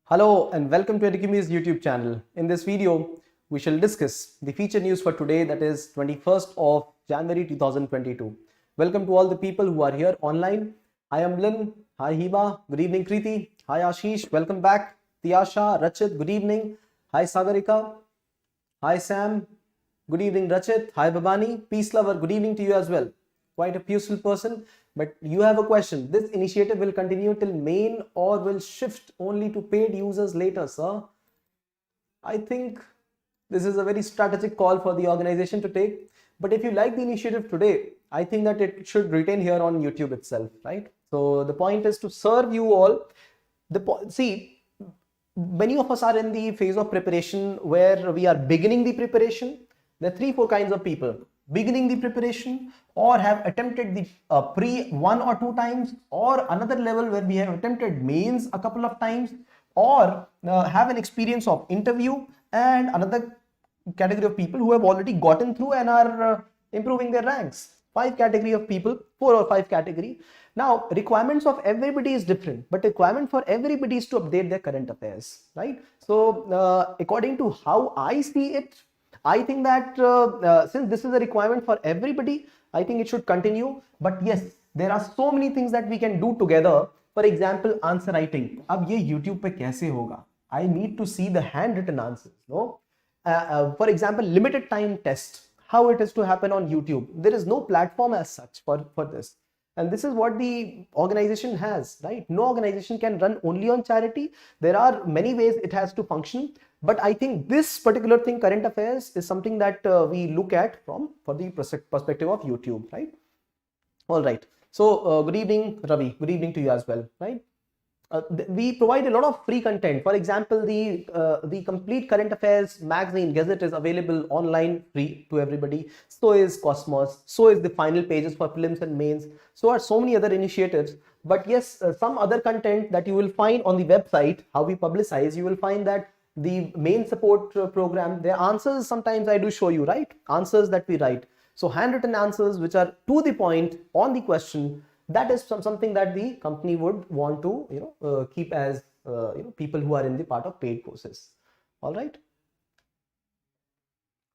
Hello and welcome to Edukemy's YouTube channel. In this video, we shall discuss the feature news for today, that is 21st of January 2022. Welcome to all the people who are here online. I am Lynn. Hi Hiba. Good evening Kriti. Hi Ashish. Welcome back. Tiyasha, Rachit. Good evening. Hi Sagarika. Hi Sam. Good evening Rachit. Hi Babani. Peace lover. Good evening to you as well. Quite a peaceful person. But you have a question. This initiative will continue till main or will shift only to paid users later, sir? I think this is a very strategic call for the organization to take. But if you like the initiative today, I think that it should retain here on YouTube itself, right? So the point is to serve you all. See, many of us are in the phase of preparation where we are beginning the preparation. There are 3-4 kinds of people: beginning the preparation, or have attempted the pre 1 or 2 times, or another level where we have attempted mains a couple of times, or have an experience of interview, and another category of people who have already gotten through and are improving their ranks. 5 category of people, 4 or 5 category. Now requirements of everybody is different, but requirement for everybody is to update their current affairs, right? So according to how I see it, I think that since this is a requirement for everybody, I think it should continue. But yes, there are so many things that we can do together. For example, answer writing. अब ये YouTube पे कैसे होगा? I need to see the handwritten answers. No. For example, limited time test. How it is to happen on YouTube? There is no platform as such for this. And this is what the organization has, right? No organization can run only on charity. There are many ways it has to function. But I think this particular thing, current affairs, is something that we look at for the perspective of YouTube, right? All right. So good evening, Ravi. Good evening to you as well, right? We provide a lot of free content. For example, the complete current affairs magazine Gazette is available online free to everybody. So is Cosmos. So is the final pages for prelims and mains. So are so many other initiatives. But yes, some other content that you will find on the website, how we publicize, you will find that the main support program, their answers sometimes I do show you, right? Answers that we write. So handwritten answers which are to the point on the question. That is something that the company would want to keep as people who are in the part of paid courses. All right.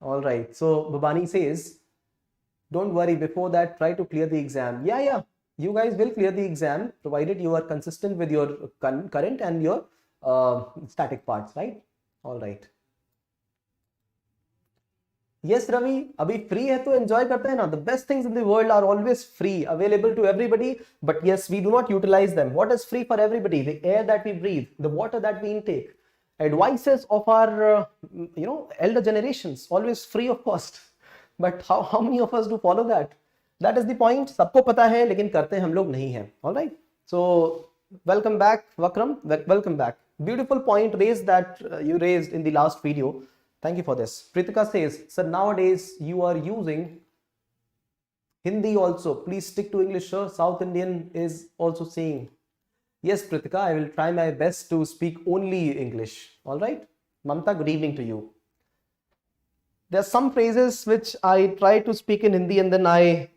All right. So Babani says, don't worry, before that try to clear the exam. Yeah, you guys will clear the exam provided you are consistent with your current and your static parts, right? All right. Yes, Ravi, abhi free hai to enjoy karte hain na. The best things in the world are always free, available to everybody. But yes, we do not utilize them. What is free for everybody? The air that we breathe, the water that we intake, advices of our elder generations, always free of cost. But how many of us do follow that? That is the point. सबको पता है लेकिन करते हम लोग नहीं हैं. All right. So welcome back, Vakram. Welcome back. Beautiful point raised that you raised in the last video. Thank you for this. Pritika says, sir, nowadays you are using Hindi also. Please stick to English, sir. South Indian is also saying. Yes, Pritika, I will try my best to speak only English. All right. Mamta, good evening to you. There are some phrases which I try to speak in Hindi and then I,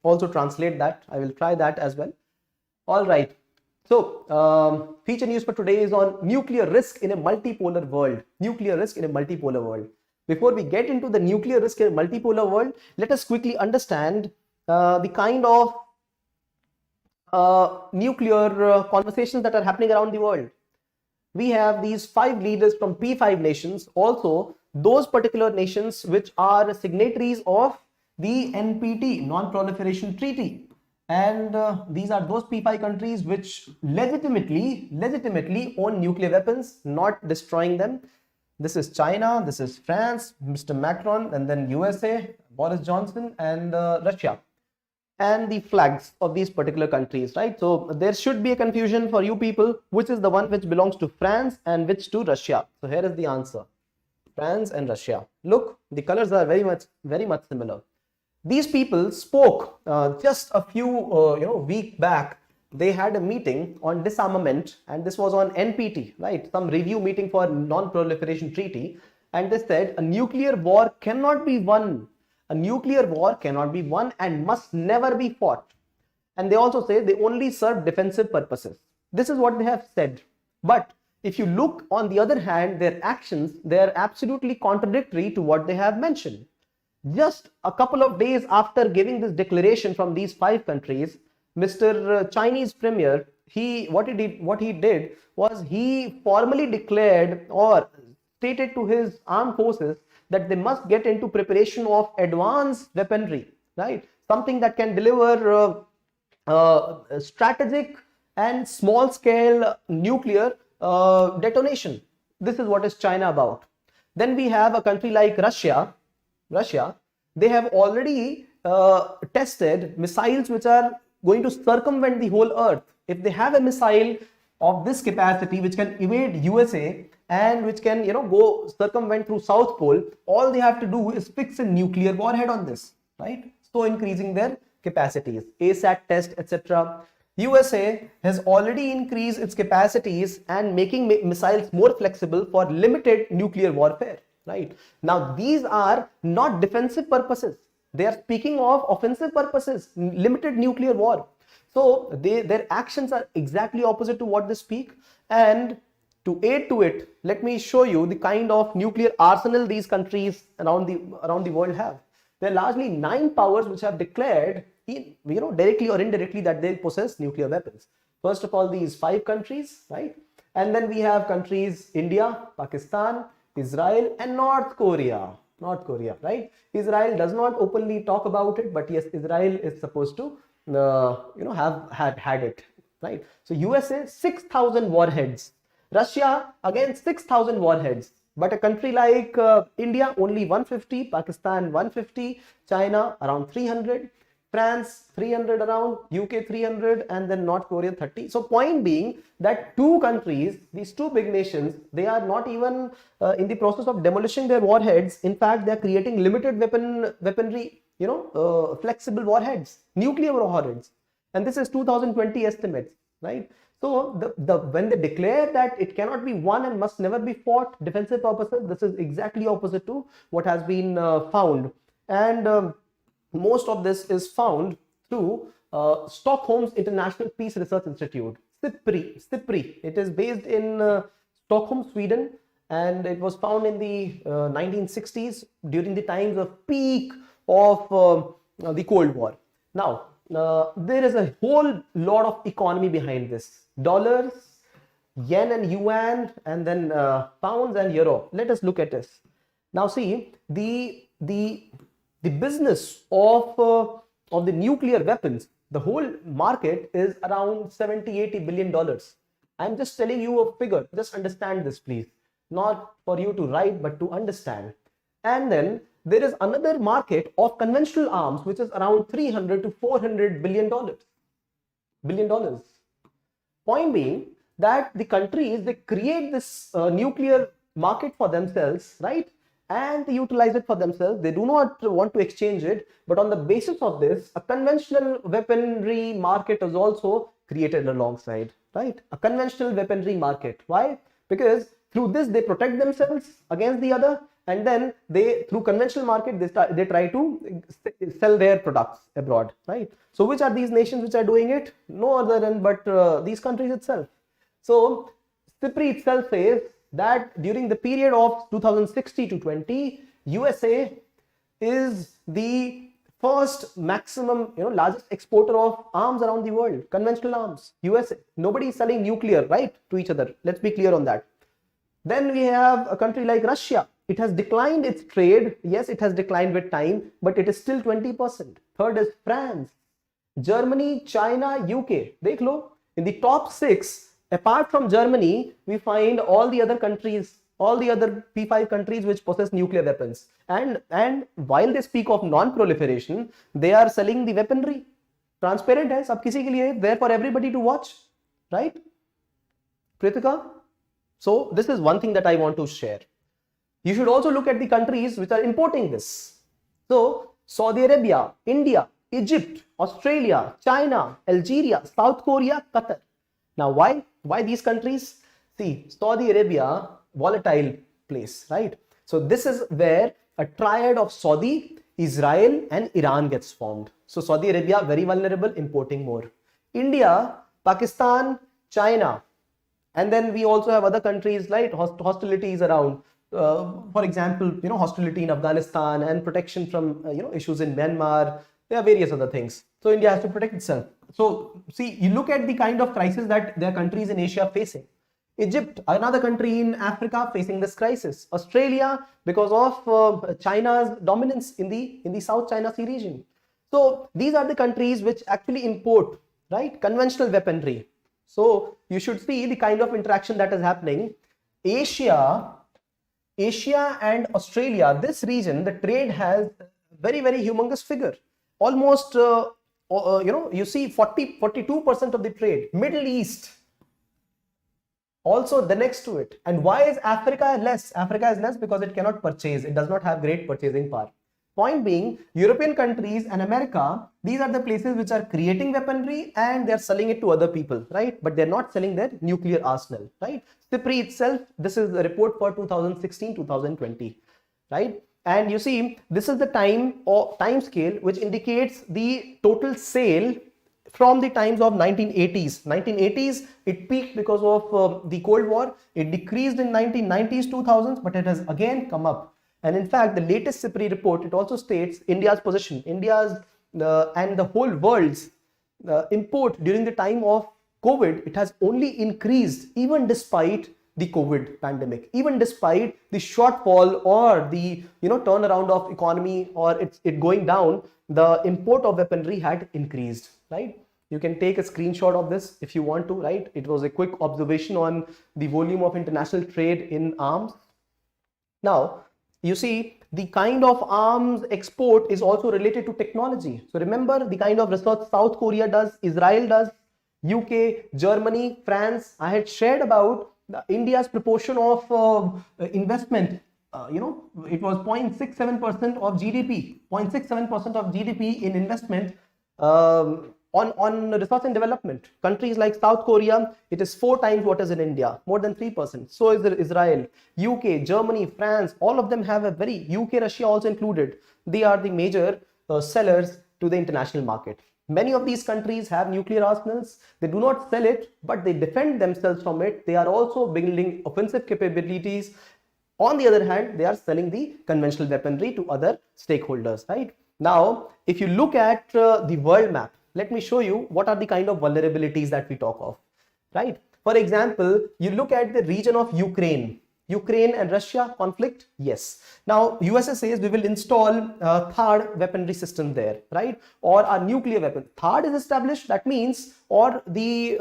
also translate that. I will try that as well. All right. So, feature news for today is on nuclear risk in a multipolar world. Nuclear risk in a multipolar world. Before we get into the nuclear risk in a multipolar world, let us quickly understand the kind of nuclear conversations that are happening around the world. We have these 5 leaders from P5 nations, also those particular nations which are signatories of the NPT, non-proliferation treaty. And these are those P5 countries which legitimately own nuclear weapons, not destroying them. This is China, this is France, Mr. Macron, and then USA, Boris Johnson, and Russia. And the flags of these particular countries, right? So there should be a confusion for you people, which is the one which belongs to France and which to Russia. So here is the answer: France and Russia. Look, the colors are very much similar. These people spoke just a few week back. They had a meeting on disarmament, and this was on NPT, right? Some review meeting for non-proliferation treaty, and they said a nuclear war cannot be won. A nuclear war cannot be won and must never be fought. And they also say they only serve defensive purposes. This is what they have said. But if you look on the other hand, their actions, they are absolutely contradictory to what they have mentioned. Just a couple of days after giving this declaration from these 5 countries, Mr. Chinese Premier, what he did was he formally declared or stated to his armed forces that they must get into preparation of advanced weaponry, right? Something that can deliver strategic and small scale nuclear detonation. This is what is China about. Then we have a country like Russia. They have already tested missiles which are going to circumvent the whole earth. If they have a missile of this capacity which can evade USA and which can go circumvent through South Pole, all they have to do is fix a nuclear warhead on this, right? So increasing their capacities, ASAT test, etc. USA has already increased its capacities and making missiles more flexible for limited nuclear warfare, right? Now these are not defensive purposes, they are speaking of offensive purposes, limited nuclear war. So their actions are exactly opposite to what they speak. And to aid to it, let me show you the kind of nuclear arsenal these countries around the world have. There are largely 9 powers which have declared, directly or indirectly, that they possess nuclear weapons. First of all, these 5 countries, right? And then we have countries India, Pakistan, Israel, and North Korea, right? Israel does not openly talk about it, but yes, Israel is supposed to have had it, right? So USA 6,000 warheads, Russia again 6,000 warheads, but a country like India only 150, Pakistan 150, China around 300, France 300 around, UK 300, and then North Korea 30. So point being that 2 countries, these 2 big nations, they are not even in the process of demolishing their warheads. In fact, they are creating limited weaponry, flexible warheads, nuclear warheads, and this is 2020 estimates, right? So when they declare that it cannot be won and must never be fought, defensive purposes, this is exactly opposite to what has been found. And most of this is found through Stockholm's International Peace Research Institute, SIPRI. It is based in Stockholm, Sweden, and it was found in the 1960s during the times of peak of the Cold War. Now, there is a whole lot of economy behind this. Dollars, yen and yuan, and then pounds and euro. Let us look at this. Now see, the business of the nuclear weapons, the whole market is around $70-80 billion. I'm just telling you a figure. Just understand this, please. Not for you to write, but to understand. And then there is another market of conventional arms, which is around $300 to $400 billion. Point being that the countries, they create this nuclear market for themselves, right? And they utilize it for themselves. They do not want to exchange it. But on the basis of this, a conventional weaponry market is also created alongside, right? A conventional weaponry market. Why? Because through this, they protect themselves against the other. And then through conventional market, they try to sell their products abroad, right? So which are these nations which are doing it? No other than but these countries itself. So SIPRI itself says that during the period of 2060 to 20, USA is the first maximum, largest exporter of arms around the world, conventional arms. USA, nobody is selling nuclear, right, to each other. Let's be clear on that. Then we have a country like Russia. It has declined its trade. Yes, it has declined with time, but it is still 20%. Third is France, Germany, China, UK. Dekh lo, in the top 6, apart from Germany, we find all the other countries, all the other P5 countries which possess nuclear weapons. And while they speak of non-proliferation, they are selling the weaponry. Transparent hai, sab kisi ke liye, there for everybody to watch, right? Pritika? So this is one thing that I want to share. You should also look at the countries which are importing this. So Saudi Arabia, India, Egypt, Australia, China, Algeria, South Korea, Qatar. Now why these countries? See, Saudi Arabia, volatile place, right? So this is where a triad of Saudi, Israel and Iran gets formed. So Saudi Arabia, very vulnerable, importing more. India, Pakistan, China, And then we also have other countries like hostilities around. For example, hostility in Afghanistan and protection from issues in Myanmar. There are various other things. So India has to protect itself. So see, you look at the kind of crisis that their countries in Asia are facing. Egypt, another country in Africa, facing this crisis. Australia, because of China's dominance in the South China Sea region. So these are the countries which actually import, right, conventional weaponry. So you should see the kind of interaction that is happening. Asia and Australia, this region, the trade has very, very humongous figure. Almost, you see 42% of the trade. Middle East, also the next to it. And why is Africa less? Africa is less because it cannot purchase. It does not have great purchasing power. Point being, European countries and America, these are the places which are creating weaponry and they're selling it to other people, right? But they're not selling their nuclear arsenal, right? CIPRI itself, this is the report for 2016-2020, right? And you see, this is the time scale which indicates the total sale from the times of 1980s. 1980s, it peaked because of the Cold War. It decreased in 1990s, 2000s, but it has again come up. And in fact, the latest CIPRI report, it also states India's position, India's and the whole world's import during the time of COVID, it has only increased even despite the COVID pandemic, even despite the shortfall or the turnaround of economy or it going down, the import of weaponry had increased, right? You can take a screenshot of this if you want to, right? It was a quick observation on the volume of international trade in arms. Now, you see, the kind of arms export is also related to technology. So remember the kind of research South Korea does, Israel does, UK, Germany, France. I had shared about India's proportion of investment. It was 0.67% of GDP, 0.67% of GDP in investment on research and development. Countries like South Korea, it is 4 times what is in India, more than 3%. So is Israel, UK, Germany, France, all of them have a very, UK, Russia also included. They are the major sellers to the international market. Many of these countries have nuclear arsenals. They do not sell it, but they defend themselves from it. They are also building offensive capabilities. On the other hand, they are selling the conventional weaponry to other stakeholders, right? Now, if you look at the world map, let me show you what are the kind of vulnerabilities that we talk of, right? For example, you look at the region of Ukraine and Russia conflict. Yes. Now, USA says we will install THAAD weaponry system there, right? Or a nuclear weapon. THAAD is established. That means, or the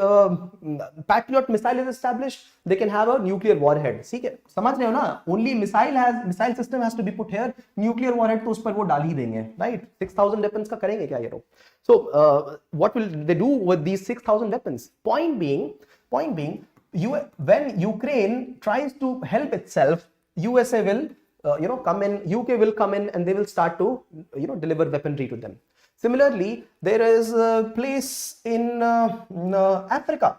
Patriot missile is established. They can have a nuclear warhead. See, समझ रहे हो ना? Only missile system has to be put here. Nuclear warhead तो उस पर वो डाल ही देंगे, right? 6,000 weapons का करेंगे क्या ये लोग? So, what will they do with these 6,000 weapons? Point being, when Ukraine tries to help itself, USA will come in, UK will come in, and they will start to deliver weaponry to them. Similarly, there is a place in Africa,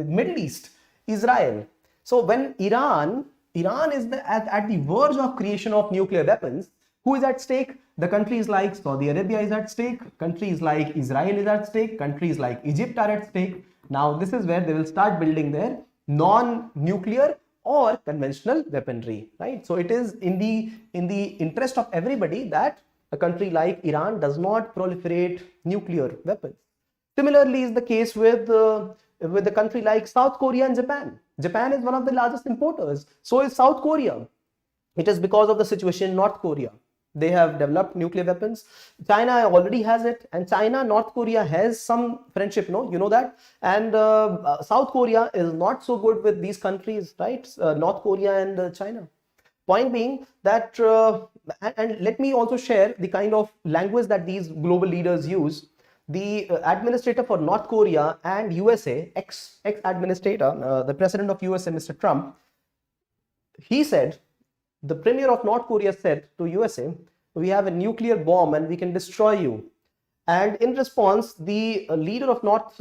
Middle East, Israel. So when Iran is at the verge of creation of nuclear weapons, who is at stake? The countries like Saudi Arabia is at stake, countries like Israel is at stake, countries like Egypt are at stake. Now, this is where they will start building their non-nuclear or conventional weaponry, right? So it is in the interest of everybody that a country like Iran does not proliferate nuclear weapons. Similarly, is the case with a country like South Korea and Japan. Japan is one of the largest importers. So is South Korea. It is because of the situation in North Korea. They have developed nuclear weapons. China already has it, and China, North Korea has some friendship, you know that. And South Korea is not so good with these countries, right? North Korea and China. Point being that, and let me also share the kind of language that these global leaders use. The administrator for North Korea and USA, ex-administrator, the president of USA, Mr. Trump, he said, the premier of North Korea said to USA, we have a nuclear bomb and we can destroy you. And in response, the leader of North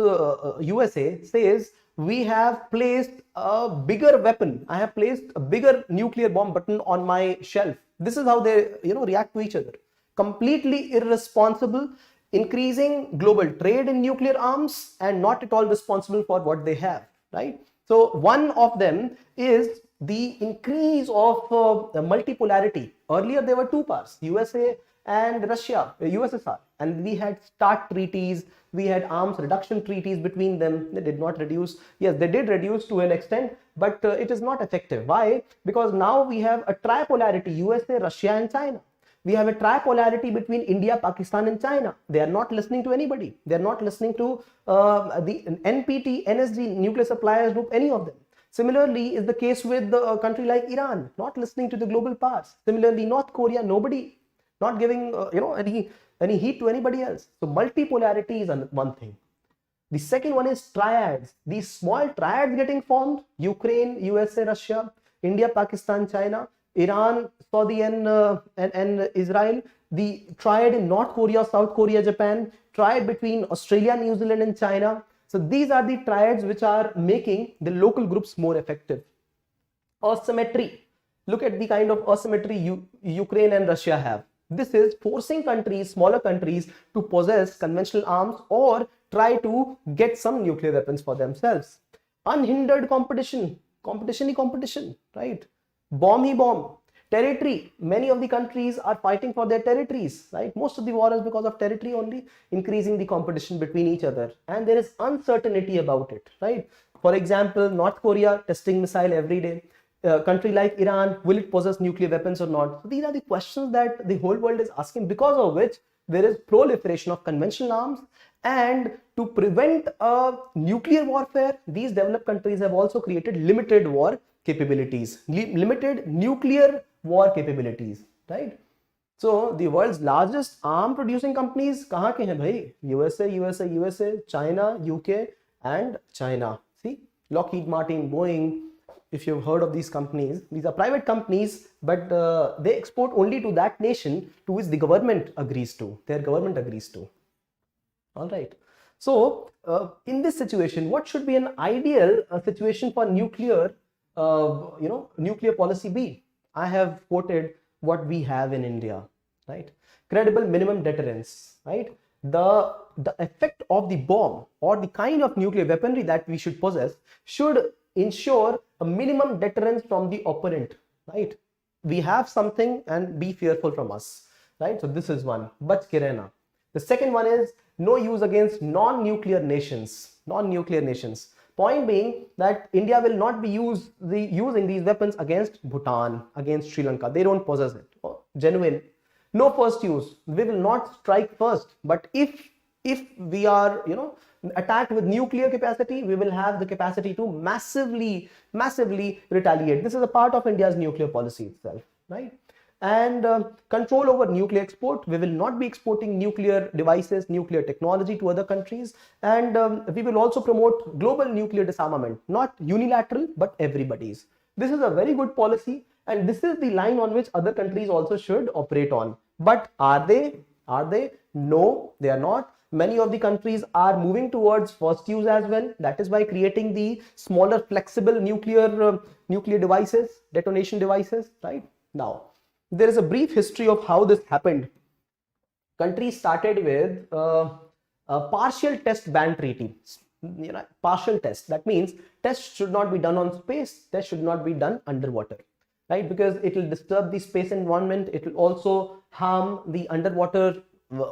USA says, we have placed a bigger weapon. I have placed a bigger nuclear bomb button on my shelf. This is how they react to each other. Completely irresponsible, increasing global trade in nuclear arms and not at all responsible for what they have, right? So one of them is the increase of multipolarity. Earlier there were two powers, USA and Russia, USSR, and we had START treaties, we had arms reduction treaties between them. They did not reduce. Yes, they did reduce to an extent, but it is not effective. Why? Because now we have a tripolarity, USA, Russia and China. We have a tripolarity between India, Pakistan and China. They are not listening to anybody. They are not listening to the NPT, NSG, nuclear suppliers group, any of them. Similarly is the case with a country like Iran, not listening to the global powers. Similarly, North Korea, nobody, not giving any heed to anybody else. So multipolarity is one thing. The second one is triads. These small triads getting formed: Ukraine, USA, Russia, India, Pakistan, China, Iran, Saudi and Israel. The triad in North Korea, South Korea, Japan. Triad between Australia, New Zealand and China. So these are the triads which are making the local groups more effective. Asymmetry. Look at the kind of asymmetry Ukraine and Russia have. This is forcing countries, smaller countries, to possess conventional arms or try to get some nuclear weapons for themselves. Unhindered competition. Competition, right? Bomb. Territory. Many of the countries are fighting for their territories, right? Most of the war is because of territory only, increasing the competition between each other. And there is uncertainty about it, right? For example, North Korea testing missile every day. Country like Iran, will it possess nuclear weapons or not? So these are the questions that the whole world is asking, because of which there is proliferation of conventional arms. And to prevent nuclear warfare, these developed countries have also created limited war capabilities, limited nuclear war capabilities, right? So the world's largest arm producing companies kahan ke hain bhai? USA, China, UK and China. See, Lockheed Martin, Boeing, if you've heard of these companies, these are private companies, but they export only to that nation to which the government agrees to, their government agrees to. All right. So in this situation, what should be an ideal situation for nuclear, nuclear policy be? I have quoted what we have in India, right? Credible minimum deterrence, right? The effect of the bomb or the kind of nuclear weaponry that we should possess should ensure a minimum deterrence from the opponent, right? We have something and be fearful from us, right? So this is one, bach ke rehna. The second one is no use against non-nuclear nations. Point being that India will not be using these weapons against Bhutan, against Sri Lanka. They don't possess it. Genuine. No first use. We will not strike first. But if we are, attacked with nuclear capacity, we will have the capacity to massively retaliate. This is a part of India's nuclear policy itself, right? And control over nuclear export. We will not be exporting nuclear devices, nuclear technology to other countries. And we will also promote global nuclear disarmament, not unilateral, but everybody's. This is a very good policy, and this is the line on which other countries also should operate on. But are they? No, they are not. Many of the countries are moving towards first use as well. That is by creating the smaller flexible nuclear devices, detonation devices, right? Now, there is a brief history of how this happened. Countries started with a partial test ban treaty. Partial test. That means tests should not be done on space. Tests should not be done underwater, right? Because it will disturb the space environment. It will also harm the underwater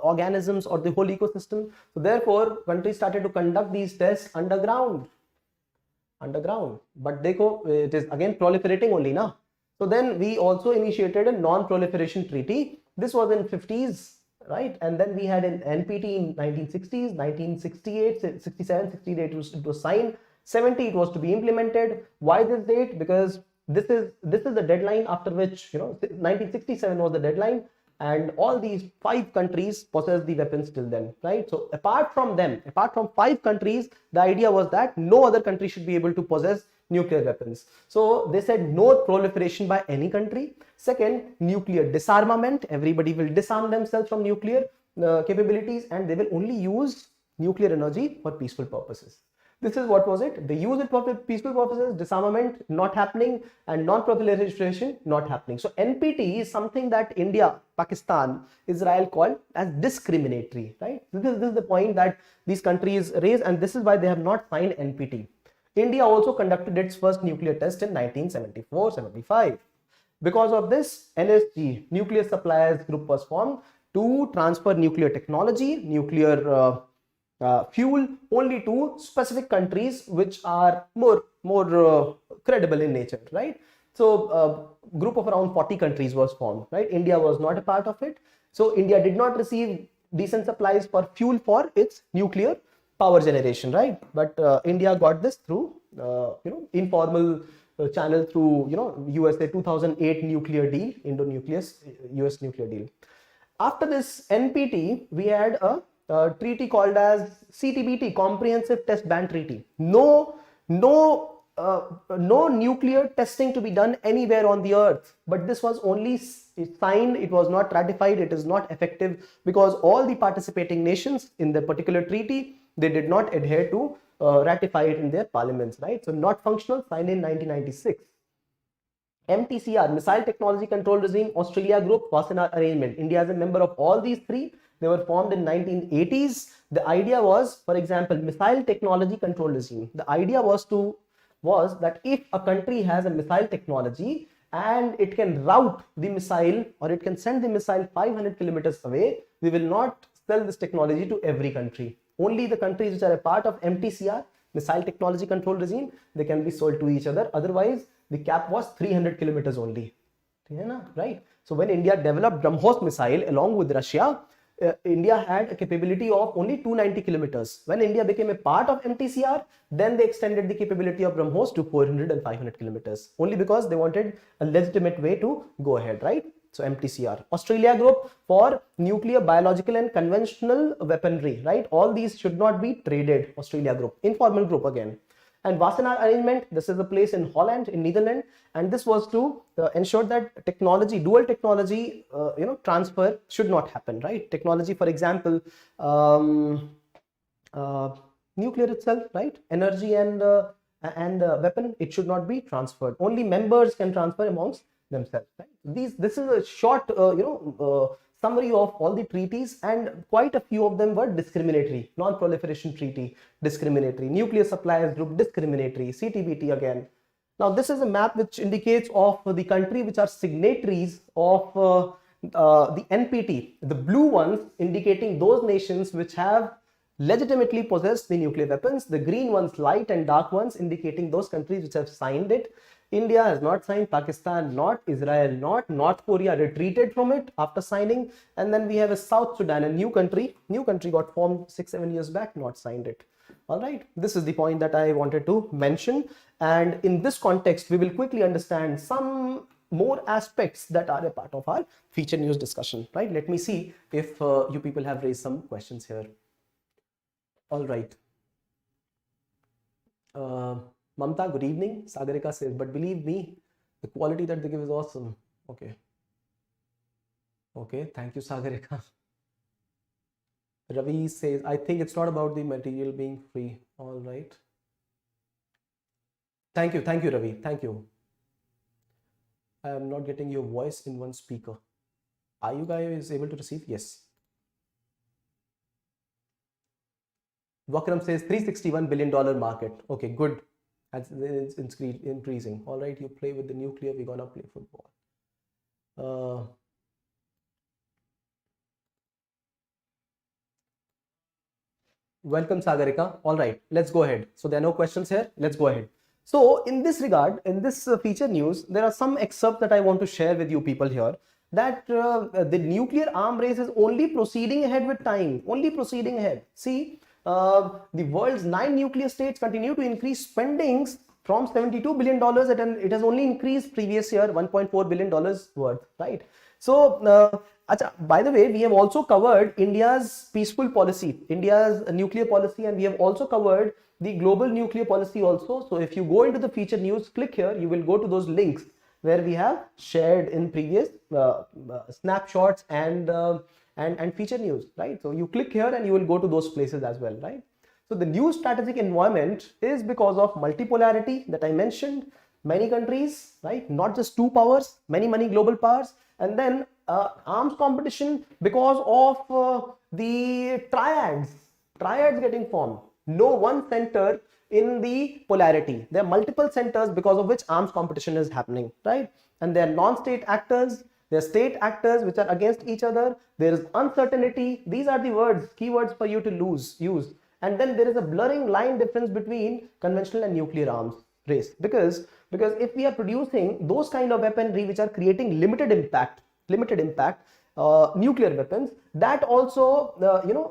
organisms or the whole ecosystem. So therefore, countries started to conduct these tests underground. But it is again proliferating only now. So then we also initiated a non-proliferation treaty. This was in 50s, right? And then we had an NPT in 1960s, 1968, 67, 68 it was signed. 70 it was to be implemented. Why this date? Because this is the deadline after which 1967 was the deadline, and all these 5 countries possess the weapons till then, right? So apart from 5 countries, the idea was that no other country should be able to possess nuclear weapons. So they said no proliferation by any country. Second, nuclear disarmament. Everybody will disarm themselves from nuclear capabilities, and they will only use nuclear energy for peaceful purposes. This is what was it. They use it for peaceful purposes, disarmament not happening, and non-proliferation not happening. So NPT is something that India, Pakistan, Israel called as discriminatory, right? This is the point that these countries raise, and this is why they have not signed NPT. India also conducted its first nuclear test in 1974-75. Because of this, NSG, Nuclear Suppliers Group, was formed to transfer nuclear technology, nuclear fuel only to specific countries which are more credible in nature, right? So a group of around 40 countries was formed, right? India was not a part of it. So India did not receive decent supplies for fuel for its nuclear power generation, right? But India got this through informal channel through USA 2008 nuclear deal, Indo-Nucleus US nuclear deal. After this NPT, we had a treaty called as CTBT, Comprehensive Test Ban Treaty. No nuclear testing to be done anywhere on the earth, but this was only signed, it was not ratified, it is not effective because all the participating nations in the particular treaty, they did not adhere to ratify it in their parliaments, right? So not functional, signed in 1996. MTCR, Missile Technology Control Regime, Australia Group, Wassenaar Arrangement. India is a member of all these three. They were formed in 1980s. The idea was, for example, Missile Technology Control Regime. The idea was that if a country has a missile technology and it can route the missile or it can send the missile 500 kilometers away, we will not sell this technology to every country. Only the countries which are a part of MTCR, Missile Technology Control Regime, they can be sold to each other. Otherwise, the cap was 300 kilometers only. Right? So when India developed BrahMos missile along with Russia, India had a capability of only 290 kilometers. When India became a part of MTCR, then they extended the capability of BrahMos to 400 and 500 kilometers, only because they wanted a legitimate way to go ahead, right? So MTCR. Australia Group for nuclear, biological and conventional weaponry, right? All these should not be traded. Australia Group, informal group again. And Wassenaar Arrangement, this is a place in Holland, in Netherlands, and this was to ensure that technology, dual technology, transfer should not happen, right? Technology, for example, nuclear itself, right? Energy and weapon, it should not be transferred. Only members can transfer amongst themselves, right? This is a short, summary of all the treaties, and quite a few of them were discriminatory. Non-proliferation treaty, discriminatory. Nuclear suppliers group, discriminatory. CTBT again. Now this is a map which indicates of the country which are signatories of the NPT. The blue ones indicating those nations which have legitimately possessed the nuclear weapons. The green ones, light and dark ones, indicating those countries which have signed it. India has not signed, Pakistan not, Israel not, North Korea retreated from it after signing, and then we have a South Sudan, a new country got formed 6-7 years back, not signed it. All right, this is the point that I wanted to mention, and in this context we will quickly understand some more aspects that are a part of our feature news discussion, right? Let me see if you people have raised some questions here. All right. Mamta, good evening. Sagarika says, but believe me, the quality that they give is awesome. Okay. Okay, thank you, Sagarika. Ravi says, I think it's not about the material being free. All right. Thank you, Ravi. Thank you. I am not getting your voice in one speaker. Are you guys able to receive? Yes. Vakram says $361 billion market. Okay, good. It's increasing. All right, you play with the nuclear, we're gonna play football. Welcome, Sagarika. All right, let's go ahead. So there are no questions here. Let's go ahead. So in this regard, in this feature news, there are some excerpts that I want to share with you people here, that the nuclear arm race is only proceeding ahead with time, only proceeding ahead. See, the world's 9 nuclear states continue to increase spendings from $72 billion, and it has only increased previous year $1.4 billion worth, right? So, by the way, we have also covered India's peaceful policy, India's nuclear policy, and we have also covered the global nuclear policy also. So if you go into the feature news, click here, you will go to those links where we have shared in previous snapshots and feature news, right? So you click here and you will go to those places as well, right? So the new strategic environment is because of multipolarity that I mentioned, many countries, right? Not just two powers, many global powers, and then arms competition because of the triads getting formed. no one center in the polarity. There are multiple centers because of which arms competition is happening, right? And there are non-state actors, there are state actors which are against each other. There is uncertainty. These are the words, keywords for you to use. And then there is a blurring line difference between conventional and nuclear arms race, because if we are producing those kind of weaponry which are creating limited impact nuclear weapons, that also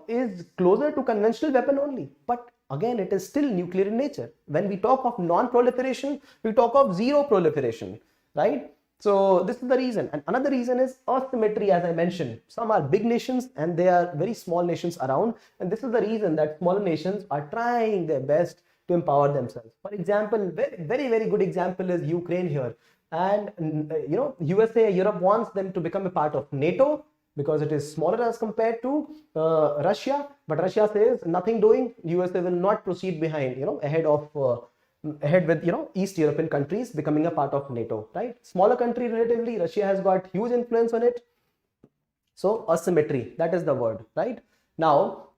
is closer to conventional weapon only, but again it is still nuclear in nature. When we talk of non-proliferation, we talk of zero proliferation, right? So this is the reason. And another reason is asymmetry. As I mentioned, some are big nations and they are very small nations around, and this is the reason that smaller nations are trying their best to empower themselves. For example, very good example is Ukraine here. And USA, Europe wants them to become a part of NATO because it is smaller as compared to Russia, but Russia says nothing doing. USA will not proceed behind, ahead with East European countries becoming a part of NATO, right? Smaller country relatively, Russia has got huge influence on it. So asymmetry, that is the word, right? Now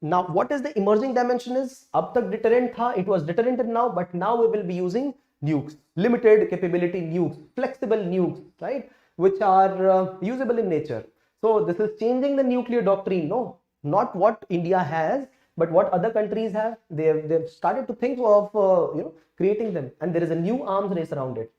what is the emerging dimension is, ab tak deterrent tha, it was deterrent now, but now we will be using nukes, limited capability nukes, flexible nukes, right, which are usable in nature. So this is changing the nuclear doctrine. No, not what India has, but what other countries have. They've started to think of creating them, and there is a new arms race around it.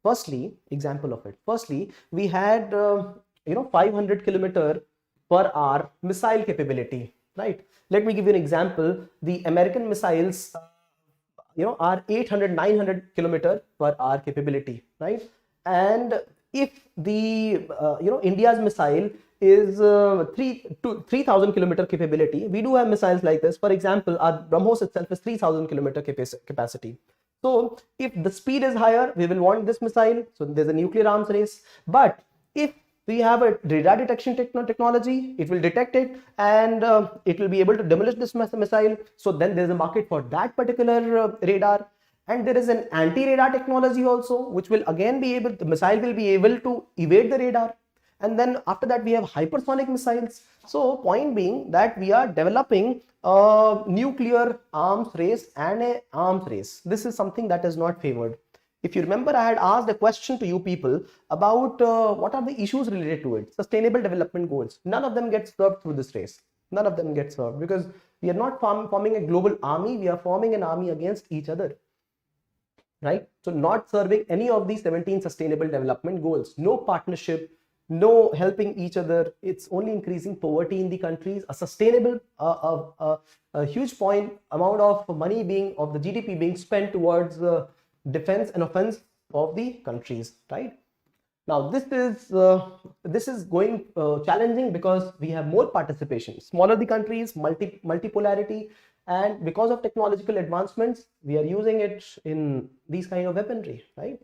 Firstly, example of it. Firstly, we had 500 kilometer per hour missile capability, right? Let me give you an example. The American missiles are 800-900 kilometer per hour capability, right? And if the India's missile is 3,000 kilometer capability, we do have missiles like this. For example, our BrahMos itself is 3,000 kilometer capacity. So if the speed is higher, we will want this missile. So there's a nuclear arms race. But if we have a radar detection technology, it will detect it and it will be able to demolish this missile. So then there's a market for that particular radar. And there is an anti-radar technology also, which will again be able, the missile will be able to evade the radar. And then after that we have hypersonic missiles. So point being that we are developing a nuclear arms race and a arms race. This is something that is not favored. If you remember, I had asked a question to you people about what are the issues related to it. Sustainable development goals. None of them get served through this race. None of them get served because we are not forming a global army. We are forming an army against each other, right? So not serving any of these 17 sustainable development goals. No partnership, no helping each other. It's only increasing poverty in the countries. A sustainable, a huge point amount of money of the GDP being spent towards defense and offense of the countries, right? Now this is going challenging because we have more participation. Smaller the countries, multipolarity, and because of technological advancements, we are using it in these kind of weaponry, right?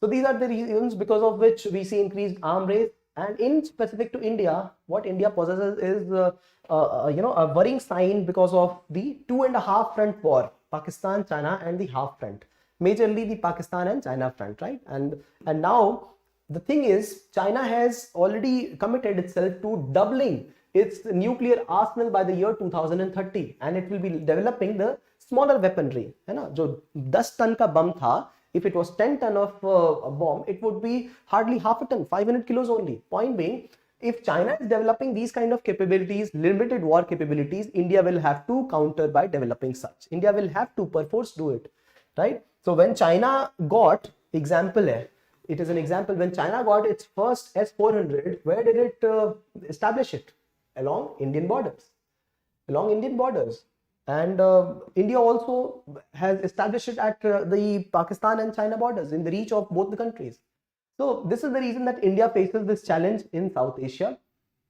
So these are the reasons because of which we see increased arm race. And in specific to India, what India possesses is a worrying sign because of the 2.5 front war, Pakistan, China, and the half front. Majorly the Pakistan and China front, right? And now the thing is, China has already committed itself to doubling its nuclear arsenal by the year 2030, and it will be developing the smaller weaponry. जो 10 ton का bum था, if it was 10 ton of a bomb, it would be hardly half a ton, 500 kilos only. Point being, if China is developing these kind of capabilities, limited war capabilities, India will have to counter by developing such. India will have to perforce do it, right? So when China got, example hai, it is an example, when China got its first S-400, where did it establish it? Along Indian borders. And India also has established it at the Pakistan and China borders, in the reach of both the countries. So this is the reason that India faces this challenge in South Asia,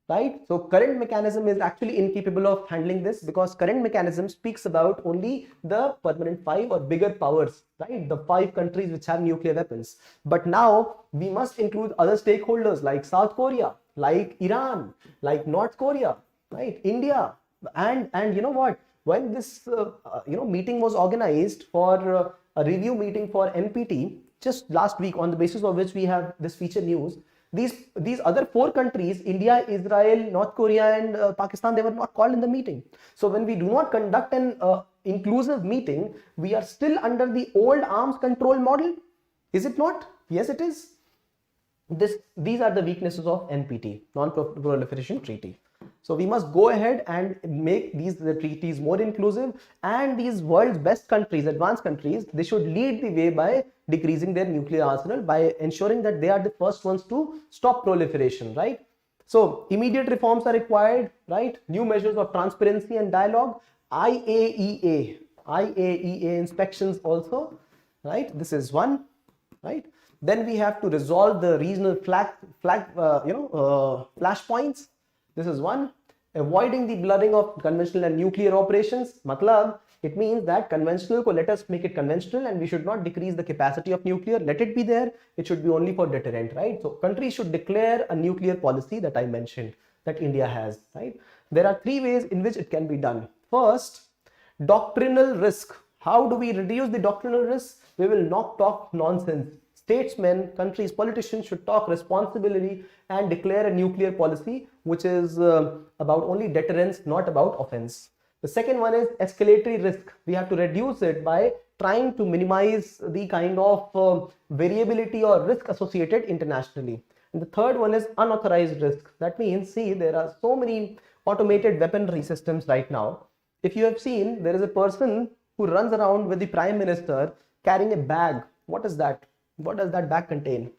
right? So current mechanism is actually incapable of handling this, because current mechanism speaks about only the permanent 5 or bigger powers, right? The 5 countries which have nuclear weapons. But now we must include other stakeholders like South Korea, like Iran, like North Korea, right? India, and you know what? When this meeting was organized for a review meeting for NPT just last week, on the basis of which we have this feature news, These other 4 countries, India, Israel, North Korea, and Pakistan, they were not called in the meeting. So when we do not conduct an inclusive meeting, we are still under the old arms control model. Is it not? Yes, it is. These are the weaknesses of NPT, non-proliferation treaty. So we must go ahead and make the treaties more inclusive, and these world's best countries, advanced countries, they should lead the way by decreasing their nuclear arsenal, by ensuring that they are the first ones to stop proliferation, right? So immediate reforms are required, right? New measures of transparency and dialogue, IAEA inspections also, right? This is one, right? Then we have to resolve the regional flashpoints. This is one. Avoiding the blurring of conventional and nuclear operations. Matlab, it means that conventional, let us make it conventional, and we should not decrease the capacity of nuclear. Let it be there. It should be only for deterrent, right? So countries should declare a nuclear policy that I mentioned that India has, right? There are 3 ways in which it can be done. First, doctrinal risk. How do we reduce the doctrinal risk? We will not talk nonsense. Statesmen, countries, politicians should talk responsibility and declare a nuclear policy which is about only deterrence, not about offense. The second one is escalatory risk. We have to reduce it by trying to minimize the kind of variability or risk associated internationally. And the third one is unauthorized risk. That means, see, there are so many automated weaponry systems right now. If you have seen, there is a person who runs around with the Prime Minister carrying a bag. What is that? What does that bag contain?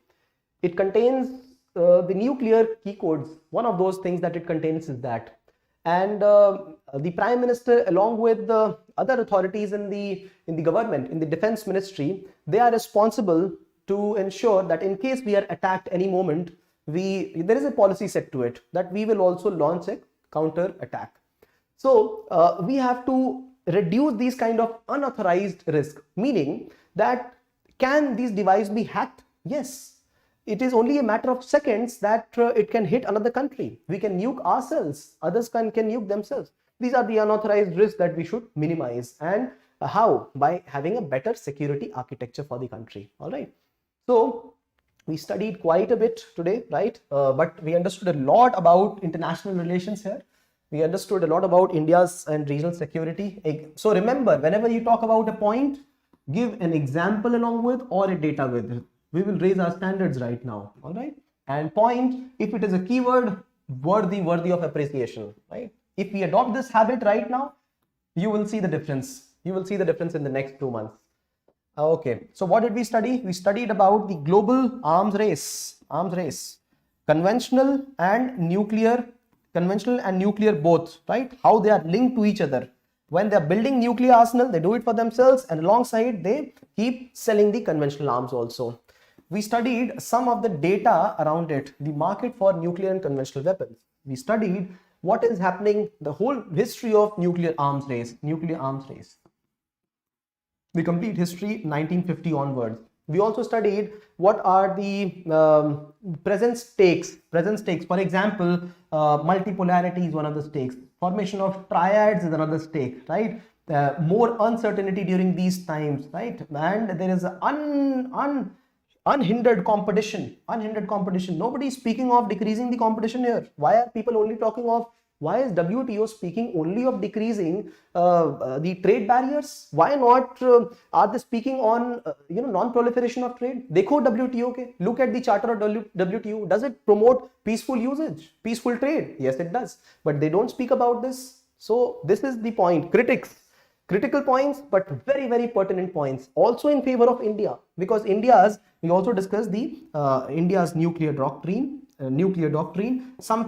It contains the nuclear key codes. One of those things that it contains is that. And the Prime Minister, along with the other authorities in the government, in the Defense Ministry, they are responsible to ensure that in case we are attacked any moment, there is a policy set to it that we will also launch a counter attack. So we have to reduce these kind of unauthorized risk, meaning that can these devices be hacked? Yes. It is only a matter of seconds that it can hit another country. We can nuke ourselves. Others can nuke themselves. These are the unauthorized risks that we should minimize. And how? By having a better security architecture for the country. All right. So we studied quite a bit today, right? But we understood a lot about international relations here. We understood a lot about India's and regional security. So remember, whenever you talk about a point, give an example along with or a data with it. We will raise our standards right now, all right? And point, if it is a keyword, worthy of appreciation, right? If we adopt this habit right now, you will see the difference. You will see the difference in the next 2 months. Okay, so what did we study? We studied about the global arms race, conventional and nuclear both, right? How they are linked to each other. When they're building nuclear arsenal, they do it for themselves, and alongside they keep selling the conventional arms also. We studied some of the data around it, the market for nuclear and conventional weapons. We studied what is happening, the whole history of nuclear arms race. The complete history 1950 onwards. We also studied what are the present stakes. For example, multipolarity is one of the stakes. Formation of triads is another stake, right? More uncertainty during these times, right? And there is an unhindered competition. Nobody is speaking of decreasing the competition here. Why are people only talking of? Why is WTO speaking only of decreasing the trade barriers? Why not are they speaking on non-proliferation of trade? Dekho WTO ke. Look at the charter of WTO. Does it promote peaceful usage, peaceful trade? Yes, it does. But they don't speak about this. So this is the point. Critical points, but very, very pertinent points. Also in favor of India, because we also discussed the India's nuclear doctrine, some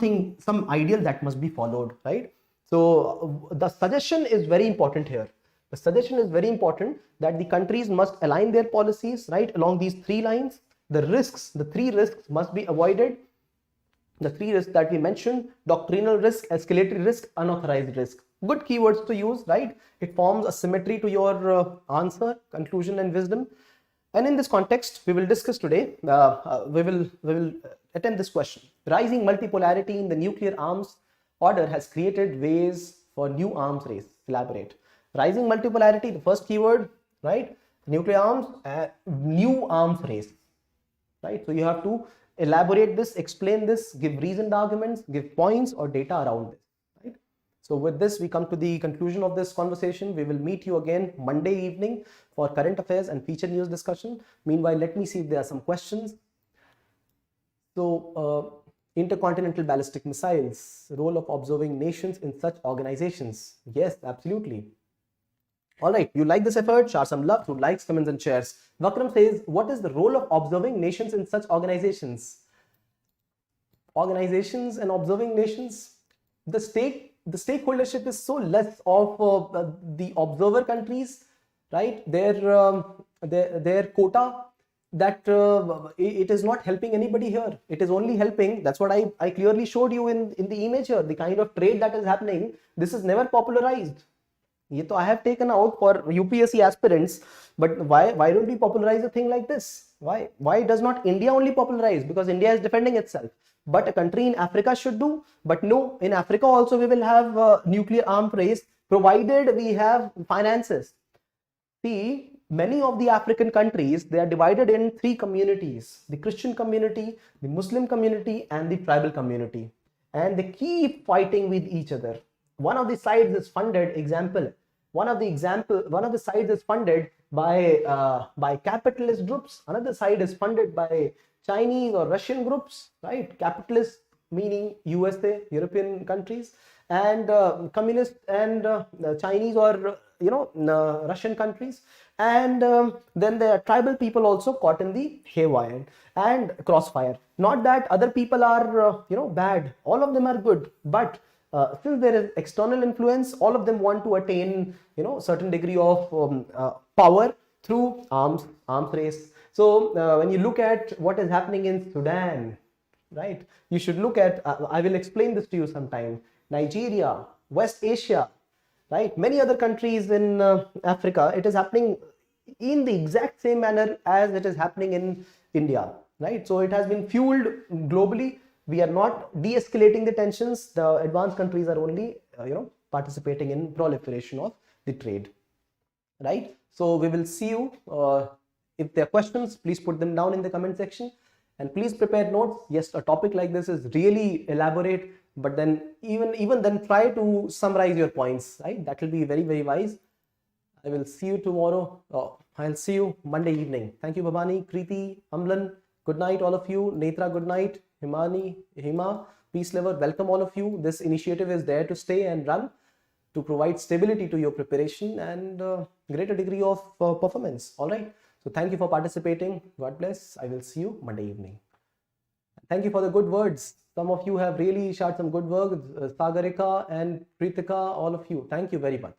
ideal that must be followed, right? So the suggestion is very important here. The suggestion is very important that the countries must align their policies, right, along these 3 lines. The 3 risks must be avoided. The 3 risks that we mentioned: doctrinal risk, escalatory risk, unauthorized risk. Good keywords to use, right? It forms a symmetry to your answer, conclusion, and wisdom. And in this context, we will discuss today, we will attempt this question. Rising multipolarity in the nuclear arms order has created ways for new arms race. Elaborate. Rising multipolarity, the first keyword, right? Nuclear arms, new arms race, right? So you have to elaborate this, explain this, give reasoned arguments, give points or data around this, right? So with this, we come to the conclusion of this conversation. We will meet you again Monday evening for current affairs and feature news discussion. Meanwhile, let me see if there are some questions. So, intercontinental ballistic missiles, role of observing nations in such organizations. Yes, absolutely. All right, you like this effort? Share some love through likes, comments, and shares. Vakram says, what is the role of observing nations in such organizations? Organizations and observing nations, the stakeholdership is so less of the observer countries, right? Their quota, that it is not helping anybody here. It is only helping, that's what I clearly showed you in the image here, the kind of trade that is happening. This is never popularized. So I have taken out for UPSC aspirants, but why don't we popularize a thing like this? Why does not India only popularize? Because India is defending itself, but a country in Africa should do. But no, in Africa also we will have nuclear arms race, provided we have finances. See, many of the African countries, they are divided in three communities: the Christian community, the Muslim community, and the tribal community, and they keep fighting with each other. One of the sides is funded, one of the sides is funded by capitalist groups. Another side is funded by Chinese or Russian groups, right? Capitalist meaning USA, European countries, and communist and Chinese or Russian countries. And then there are tribal people also caught in the haywire and crossfire. Not that other people are bad, all of them are good, but since there is external influence, all of them want to attain certain degree of power through arms race. So when you look at what is happening in Sudan, right, you should look at I will explain this to you sometime. Nigeria, West Asia, right, many other countries in Africa, it is happening in the exact same manner as it is happening in India, right? So it has been fueled globally. We are not de-escalating the tensions. The advanced countries are only participating in proliferation of the trade, right? So we will see you. If there are questions, please put them down in the comment section, and please prepare notes. Yes, a topic like this is really elaborate, but then even then try to summarize your points, right? That will be very, very wise. I will see you tomorrow. I'll see you Monday evening. Thank you, Babani, Kriti, Amlan. Good night, all of you. Netra, good night. Himani, Hima, peace lover, welcome all of you. This initiative is there to stay and run, to provide stability to your preparation and greater degree of performance. All right. So thank you for participating. God bless. I will see you Monday evening. Thank you for the good words. Some of you have really shared some good words. Sagarika and Pritika, all of you. Thank you very much.